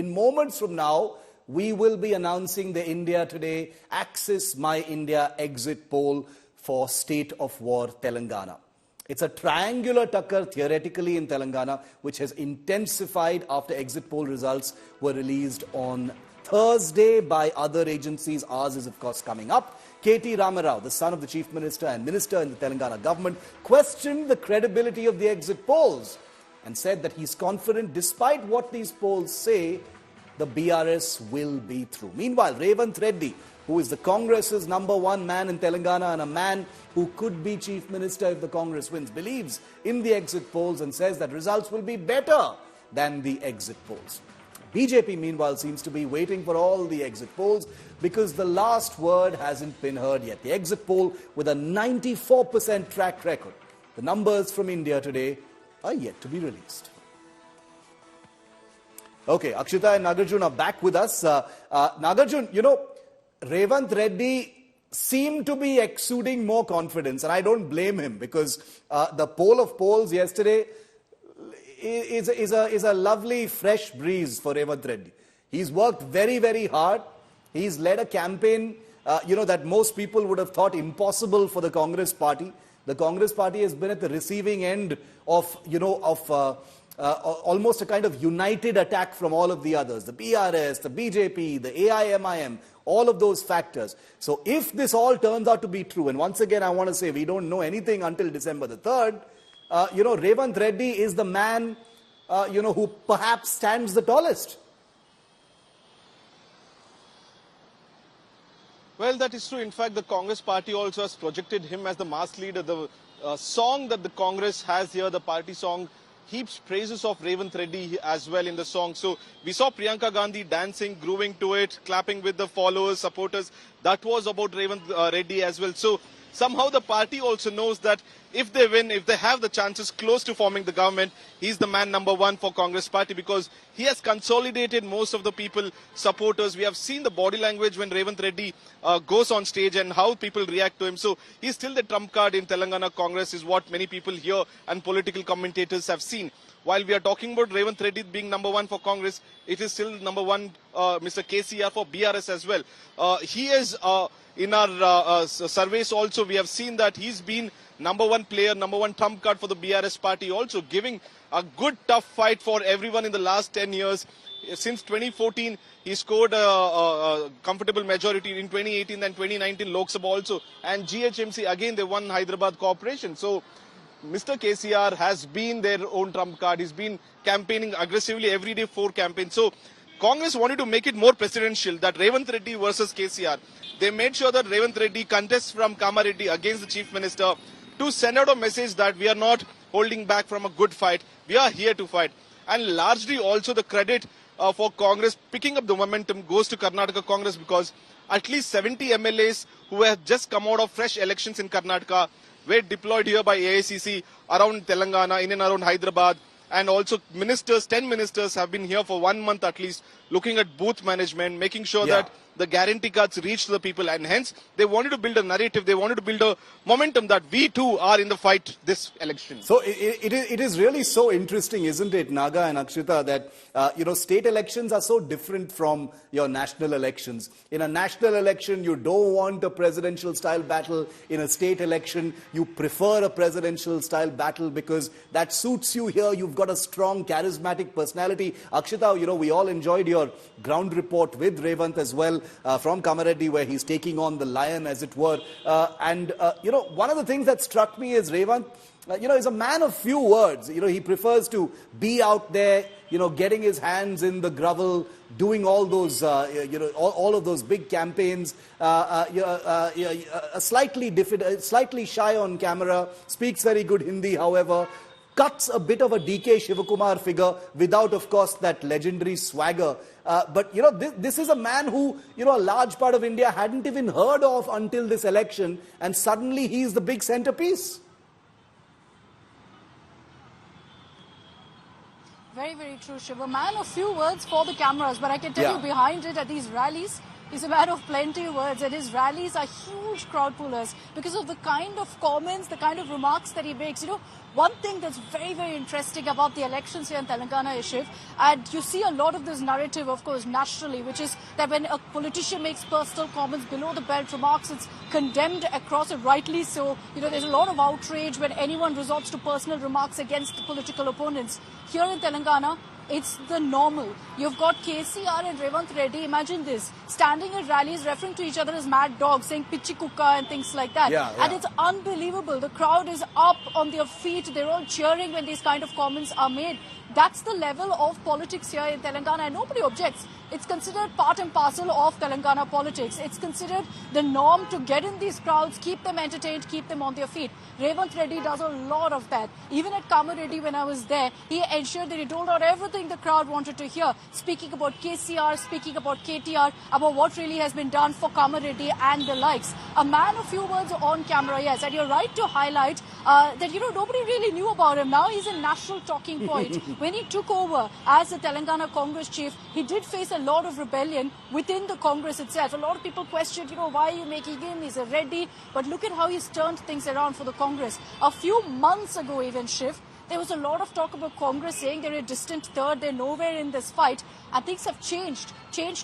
In moments from now, we will be announcing the India Today Axis My India Exit Poll for State of War Telangana. It's a triangular tucker theoretically in Telangana, which has intensified after exit poll results were released on Thursday by other agencies. Ours is, of course, coming up. K.T. Ramarao, the son of the Chief Minister and Minister in the Telangana government, questioned the credibility of the exit polls and said that he's confident, despite what these polls say, the BRS will be through. Meanwhile, Revanth Reddy, who is the Congress's #1 man in Telangana and a man who could be Chief Minister if the Congress wins, believes in the exit polls and says that results will be better than the exit polls. BJP, meanwhile, seems to be waiting for all the exit polls because the last word hasn't been heard yet. The exit poll with a 94% track record. The numbers from India Today are yet to be released. Okay, Akshita and Nagarjun are back with us. Nagarjun, you know, Revanth Reddy seemed to be exuding more confidence, and I don't blame him because the poll of polls yesterday is a lovely fresh breeze for Revanth Reddy. He's worked very, very hard. He's led a campaign, that most people would have thought impossible for the Congress party. The Congress party has been at the receiving end of almost a kind of united attack from all of the others. The BRS, the BJP, the AIMIM, all of those factors. So if this all turns out to be true, and once again I want to say we don't know anything until December the 3rd, Revanth Reddy is the man, who perhaps stands the tallest. Well, that is true. In fact, the Congress party also has projected him as the mass leader. The song that the Congress has here, the party song, heaps praises of Revanth Reddy as well in the song. So we saw Priyanka Gandhi dancing, grooving to it, clapping with the followers, supporters. That was about Revanth Reddy as well. So somehow the party also knows that if they win, if they have the chances close to forming the government, he's the man #1 for Congress party because he has consolidated most of the people, supporters. We have seen the body language when Revanth Reddy goes on stage and how people react to him. So he's still the trump card in Telangana Congress is what many people here and political commentators have seen. While we are talking about Revanth Reddy being #1 for Congress, it is still #1 Mr. KCR for BRS as well. He is in our surveys also, we have seen that he's been #1 player, #1 trump card for the BRS party, also giving a good tough fight for everyone in the last 10 years. Since 2014, he scored a comfortable majority in 2018 and 2019 Lok Sabha also. And GHMC, again, they won Hyderabad Corporation. So Mr. KCR has been their own trump card. He's been campaigning aggressively every day, 4 campaigns. So Congress wanted to make it more presidential, that Revanth Reddy versus KCR. They made sure that Revanth Reddy contests from Kamareddy against the Chief Minister to send out a message that we are not holding back from a good fight. We are here to fight. And largely also the credit for Congress picking up the momentum goes to Karnataka Congress because at least 70 MLAs who have just come out of fresh elections in Karnataka were deployed here by AICC around Telangana, in and around Hyderabad. And also ministers, 10 ministers have been here for 1 month at least, looking at booth management, making sure that the guarantee cards reach to the people. And hence, they wanted to build a narrative. They wanted to build a momentum that we too are in the fight this election. So it is really so interesting, isn't it, Naga and Akshita, that, state elections are so different from your national elections. In a national election, you don't want a presidential style battle. In a state election, you prefer a presidential style battle because that suits you here. You've got a strong, charismatic personality. Akshita, we all enjoyed your ground report with Revanth as well from Kamareddy, where he's taking on the lion, as it were. One of the things that struck me is Revanth, is a man of few words. He prefers to be out there, getting his hands in the gravel, doing all those, all of those big campaigns. Slightly shy on camera, speaks very good Hindi, however. Cuts a bit of a DK Shivakumar figure without, of course, that legendary swagger. But this is a man who, a large part of India hadn't even heard of until this election, and suddenly he's the big centerpiece. Very, very true, Shiv. A man of few words for the cameras, but I can tell you behind it at these rallies, He's a man of plenty of words, and his rallies are huge crowd pullers because of the kind of comments, the kind of remarks that he makes. You know, one thing that's very, very interesting about the elections here in Telangana is, Shiv, and you see a lot of this narrative, of course, nationally, which is that when a politician makes personal comments, below the belt remarks, it's condemned across, and rightly so. You know, there's a lot of outrage when anyone resorts to personal remarks against the political opponents. Here in Telangana, it's the normal. You've got KCR and Revanth Reddy, imagine this, standing at rallies referring to each other as mad dogs, saying pichi kuka and things like that. And it's unbelievable. The crowd is up on their feet. They're all cheering when these kind of comments are made. That's the level of politics here in Telangana, and nobody objects. It's considered part and parcel of Telangana politics. It's considered the norm to get in these crowds, keep them entertained, keep them on their feet. Revanth Reddy does a lot of that. Even at Kamareddy, when I was there, he ensured that he told out everything the crowd wanted to hear, speaking about KCR, speaking about KTR, about what really has been done for Kamareddy and the likes. A man of few words on camera, yes, and you're right to highlight that, you know, nobody really knew about him. Now he's a national talking point. When he took over as the Telangana Congress chief, he did face a lot of rebellion within the Congress itself. A lot of people questioned, you know, why are you making him? He's a Reddy. But look at how he's turned things around for the Congress. A few months ago, even, Shiv, there was a lot of talk about Congress saying they're a distant third, they're nowhere in this fight. And things have changed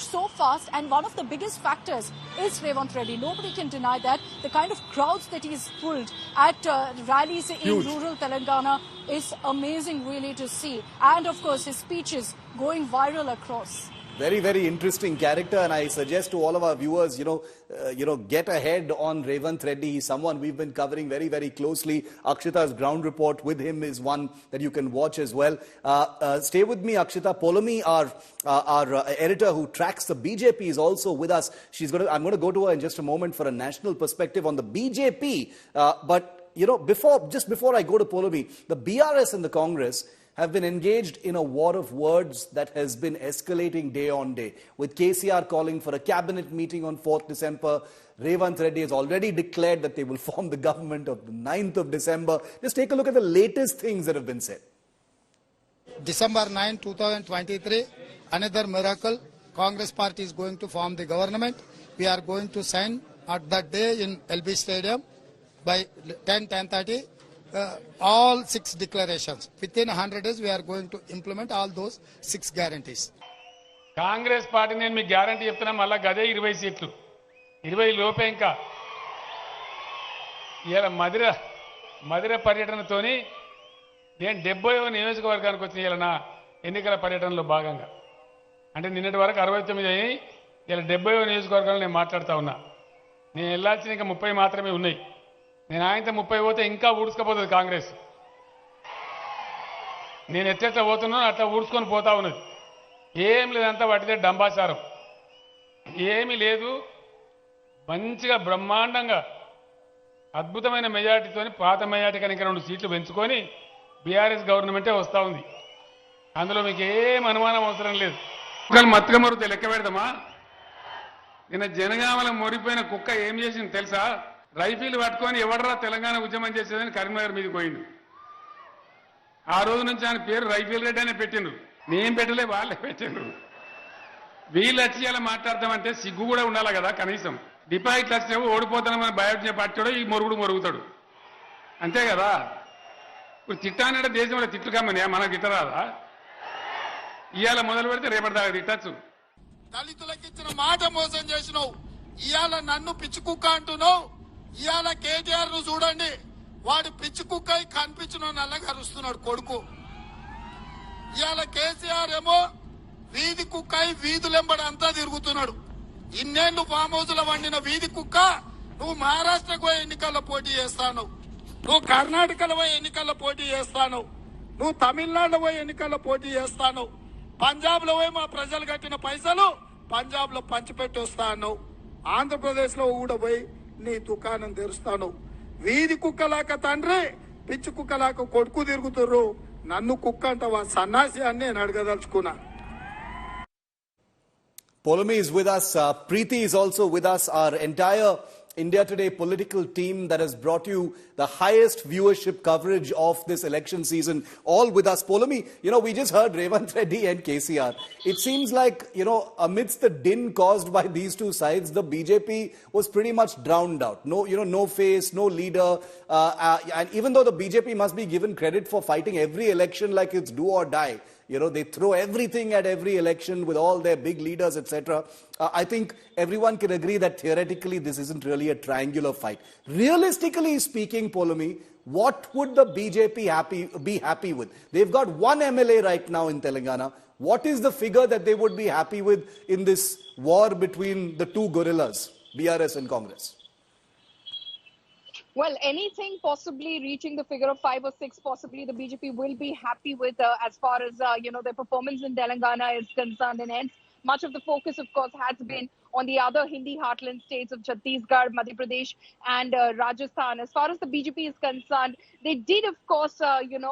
so fast. And one of the biggest factors is Revanth Reddy. Nobody can deny that. The kind of crowds that he's pulled at rallies in rural Telangana is amazing, really, to see. And, of course, his speeches going viral across. Very, very interesting character, and I suggest to all of our viewers, get ahead on Revanth Reddy. He's someone we've been covering very, very closely. Akshita's ground report with him is one that you can watch as well. Stay with me, Akshita. Polomi, our editor who tracks the BJP, is also with us. I'm going to go to her in just a moment for a national perspective on the BJP. But before I go to Polomi, the BRS and the Congress have been engaged in a war of words that has been escalating day on day, with KCR calling for a cabinet meeting on 4th December. Revanth Reddy has already declared that they will form the government of the 9th of December. Just take a look at the latest things that have been said. December 9, 2023, another miracle. Congress party is going to form the government. We are going to sign at that day in LB Stadium by 10:30. All 6 declarations. Within 100 days, we are going to implement all those 6 guarantees. Congress party నేను మీకు guarantee చెప్తున్నా మళ్ళా గదే 20 సీట్లు 20 లోపే ఇంకా ఇయాల మదిర పర్యటనతోని నేను 70వ నియోజకవర్గానికి వచ్చిన ఇయాల నా ఎన్నికల పర్యటనలో భాగంగా అంటే నిన్నటి వరకు 69 అయ్యాయి ఇయాల 70వ నియోజకవర్గంలో నేను మాట్లాడుతా ఉన్నా నేను వెళ్ళాల్సిన ఇంకా 30 మాత్రమే ఉన్నాయి నేను ఆయనతో 30 పోతే ఇంకా ఊడ్చుకపోతుంది కాంగ్రెస్ నేను ఎట్లా పోతున్నానో అట్లా ఊడ్చుకొని పోతా ఉన్నది ఏం లేదంతా వాటిదే డంబాచారం ఏమీ లేదు మంచిగా బ్రహ్మాండంగా అద్భుతమైన మెజారిటీతోని పాత మెజారిటీ కనుక 2 సీట్లు పెంచుకొని బీఆర్ఎస్ గవర్నమెంటే వస్తూ ఉంది అందులో మీకు ఏం అనుమానం అవసరం లేదు కుక్కలు మత్తుగా మరుతే లెక్క పెడదామా నిన్న జనగామల మొరిపోయిన కుక్క ఏం చేసింది తెలుసా రైఫిల్ పట్టుకొని ఎవడరా తెలంగాణ ఉద్యమం చేసేదని కరీంనగర్ మీదకి పోయిండు ఆ రోజు నుంచి ఆయన పేరు రైఫిల్ రెడ్డి అనే పెట్టిండ్రు నేను పెట్టలే వాళ్ళే పెట్టిండ్రు వీళ్ళు వచ్చి ఇలా మాట్లాడతామంటే సిగ్గు కూడా ఉండాలి కదా కనీసం డిపాజిట్లు వచ్చినప్పుడు ఓడిపోతామని భయం పట్టాడు ఈ మొరుగుతాడు అంతే కదా ఇప్పుడు తిట్టానంటే దేశంలో తిట్లు కమ్మని మనకు తిట్టరాదా ఇవాళ మొదలు పెడితే రేపటి దాకా తిట్టచ్చు దళితులకు ఇచ్చిన మాట మోసం చేసినావు ఇవాళ నన్ను పిచ్చి కుక్క అంటున్నావు ఇవాళ కేటీఆర్ ను చూడండి వాడు పిచ్చి కుక్క కనిపించిన నల్లగా అరుస్తున్నాడు కొడుకు ఇవాళ కేసీఆర్ ఏమో వీధి కుక్క వీధులెంబడి అంతా తిరుగుతున్నాడు ఇన్నేళ్లు ఫామ్ హౌస్ లో వండిన వీధి కుక్క నువ్వు మహారాష్ట్రకు పోయి ఎన్నికల్లో పోటీ చేస్తాను నువ్వు కర్ణాటకలో పోయి ఎన్నికల్లో పోటీ చేస్తాను నువ్వు తమిళనాడులో పోయి ఎన్నికల్లో పోటీ చేస్తాను పంజాబ్ లో పోయి మా ప్రజలు కట్టిన పైసలు పంజాబ్ లో పంచిపెట్టి వస్తాను ఆంధ్రప్రదేశ్ లో కూడా పోయి నీ దుకాణం తెరుస్తాను వీధి కుక్కలాక తండ్రి పిచ్చి కుక్కలాక కొడుకు తిరుగుతుర్రు నన్ను కుక్క అంటావా సన్నాసి అని నేను అడగదలుచుకున్నా Polomi is with us. Preeti is also with us. Our entire India Today political team that has brought you the highest viewership coverage of this election season, all with us. Polomi, we just heard Revanth Reddy and KCR. It seems like, amidst the din caused by these two sides, the BJP was pretty much drowned out. No, no face, no leader. And even though the BJP must be given credit for fighting every election like it's do or die, they throw everything at every election with all their big leaders, etc. I think everyone can agree that theoretically this isn't really a triangular fight. Realistically speaking, Polomi, what would the BJP be happy with? They've got one MLA right now in Telangana. What is the figure that they would be happy with in this war between the two gorillas, BRS and Congress? Well, anything possibly reaching the figure of 5 or 6, possibly the BJP will be happy with as far as, their performance in Telangana is concerned. And hence, much of the focus, of course, has been on the other Hindi heartland states of Chhattisgarh, Madhya Pradesh and Rajasthan. As far as the BJP is concerned, they did, of course, in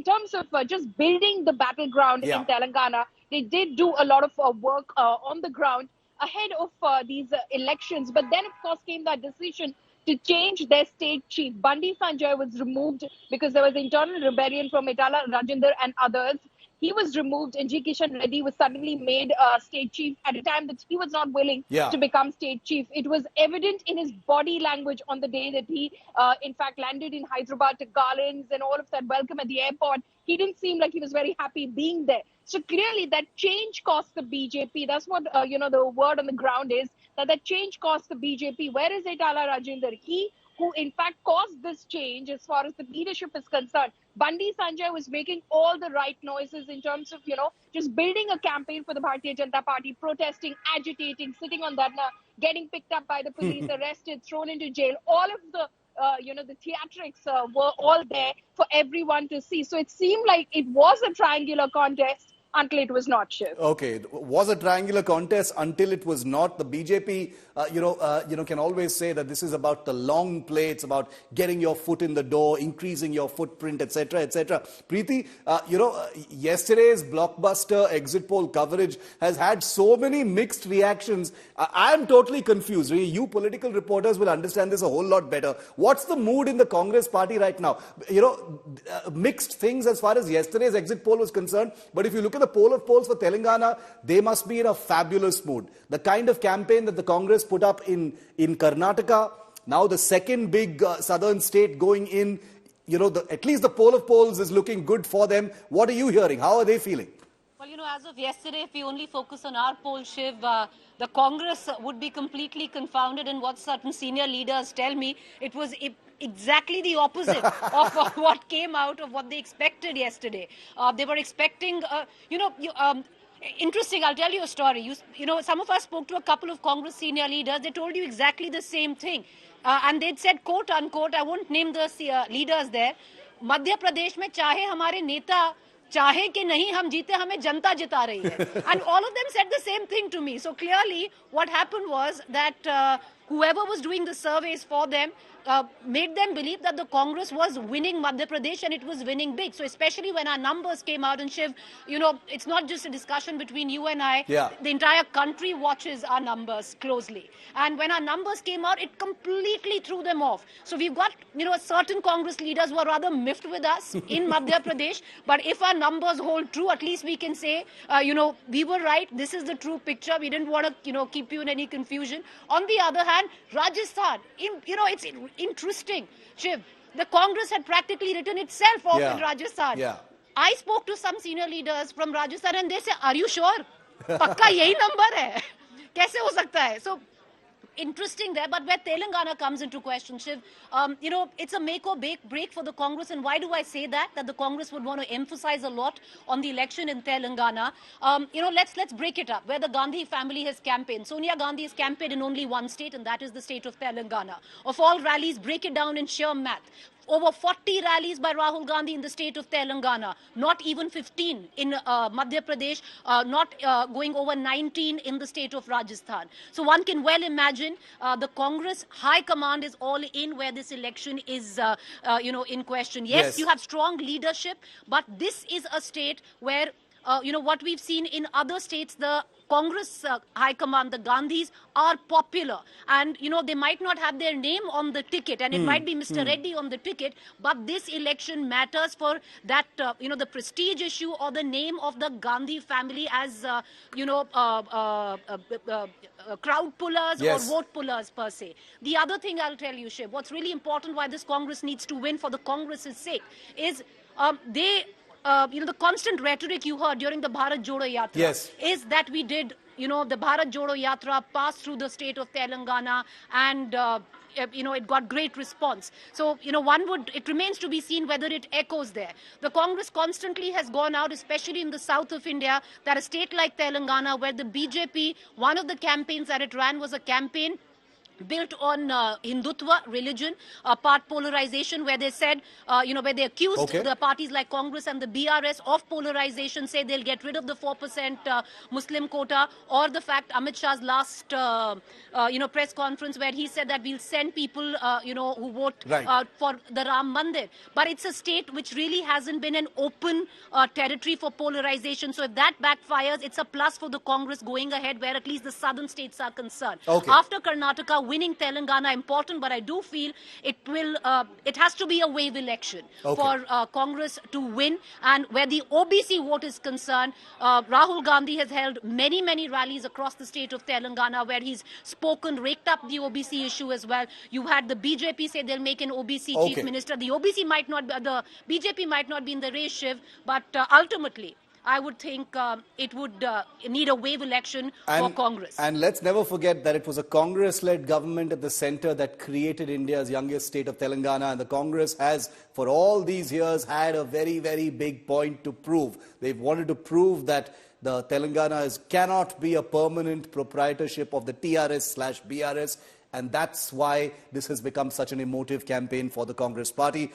terms of just building the battleground in Telangana, they did do a lot of work on the ground ahead of these elections. But then, of course, came that decision to change their state chief. Bandi Sanjay was removed because there was internal rebellion from Itala Rajendra and others. He was removed and G. Kishan Reddy was suddenly made state chief at a time that he was not willing to become state chief. It was evident in his body language on the day that he, in fact, landed in Hyderabad to garlands and all of that welcome at the airport. He didn't seem like he was very happy being there. So clearly that change cost the BJP. That's what, the word on the ground is, that change cost the BJP. Where is Itala Rajendra? He who in fact caused this change as far as the leadership is concerned. Bandi Sanjay was making all the right noises in terms of, just building a campaign for the Bharatiya Janata Party, protesting, agitating, sitting on dharna, getting picked up by the police, arrested, thrown into jail. All of the the theatrics were all there for everyone to see. So it seemed like it was a triangular contest until it was not, Shiv. Okay, it was a triangular contest until it was not. The BJP, can always say that this is about the long play. It's about getting your foot in the door, increasing your footprint, etc., etc. Preeti, yesterday's blockbuster exit poll coverage has had so many mixed reactions. I am totally confused. You political reporters will understand this a whole lot better. What's the mood in the Congress party right now? Mixed things as far as yesterday's exit poll was concerned. But if you look at the poll of polls for Telangana, they must be in a fabulous mood. The kind of campaign that the Congress put up in Karnataka, now the second big southern state going in, at least the poll of polls is looking good for them. What are you hearing? How are they feeling? Well, as of yesterday, if we only focus on our poll, Shiv, the Congress would be completely confounded in what certain senior leaders tell me. It was exactly the opposite of what came out of what they expected yesterday. They were expecting, interesting, I'll tell you a story. Some of us spoke to a couple of Congress senior leaders. They told you exactly the same thing. And they'd said, quote unquote, I won't name the leaders there, Madhya Pradesh mein chahe hamare neta chahe ke nahi hum jeete, hame janta jita rahi hai. And all of them said the same thing to me. So clearly what happened was that whoever was doing the surveys for them made them believe that the Congress was winning Madhya Pradesh and it was winning big. So especially when our numbers came out, and Shiv, it's not just a discussion between you and I. Yeah. The entire country watches our numbers closely. And when our numbers came out, it completely threw them off. So we've got, certain Congress leaders who are rather miffed with us in Madhya Pradesh. But if our numbers hold true, at least we can say, we were right. This is the true picture. We didn't want to, keep you in any confusion. On the other hand, Rajasthan, it's interesting, Shiv. The Congress had practically written itself off in Rajasthan. Yeah. I spoke to some senior leaders from Rajasthan and they say, are you sure? Pakka yahi number hai. Kaise ho sakta hai? So, interesting there, but where Telangana comes into question, Shiv, it's a make or break for the Congress. And why do I say that? That the Congress would want to emphasize a lot on the election in Telangana. Let's break it up. Where the Gandhi family has campaigned. Sonia Gandhi has campaigned in only one state, and that is the state of Telangana. Of all rallies, break it down in sheer math. Over 40 rallies by Rahul Gandhi in the state of Telangana, not even 15 in Madhya Pradesh, not going over 19 in the state of Rajasthan. So one can well imagine the Congress high command is all in where this election is, in question. Yes, you have strong leadership, but this is a state where what we've seen in other states, the Congress High Command, the Gandhis, are popular. And, they might not have their name on the ticket, and it might be Mr. Reddy on the ticket, but this election matters for that, the prestige issue or the name of the Gandhi family as, crowd pullers or vote pullers per se. The other thing I'll tell you, Shiv, what's really important why this Congress needs to win for the Congress's sake is the constant rhetoric you heard during the Bharat Jodo Yatra is that we did, the Bharat Jodo Yatra passed through the state of Telangana and, it got great response. So, it remains to be seen whether it echoes there. The Congress constantly has gone out, especially in the south of India, that a state like Telangana, where the BJP, one of the campaigns that it ran was a campaign built on Hindutva, religion, part polarization, where they said, where they accused the parties like Congress and the BRS of polarization, say they'll get rid of the 4% Muslim quota, or the fact Amit Shah's last, press conference where he said that we'll send people, who vote for the Ram Mandir. But it's a state which really hasn't been an open territory for polarization. So if that backfires, it's a plus for the Congress going ahead, where at least the southern states are concerned. After Karnataka, winning Telangana important, but I do feel it has to be a wave election for Congress to win. And where the OBC vote is concerned, Rahul Gandhi has held many, many rallies across the state of Telangana where he's spoken, raked up the OBC issue as well. You had the BJP say they'll make an OBC chief minister. The BJP might not be in the race, Shiv, but ultimately, I would think it would need a wave election for Congress. And let's never forget that it was a Congress-led government at the center that created India's youngest state of Telangana. And the Congress has, for all these years, had a very, very big point to prove. They've wanted to prove that the Telangana cannot be a permanent proprietorship of the TRS/BRS. And that's why this has become such an emotive campaign for the Congress party.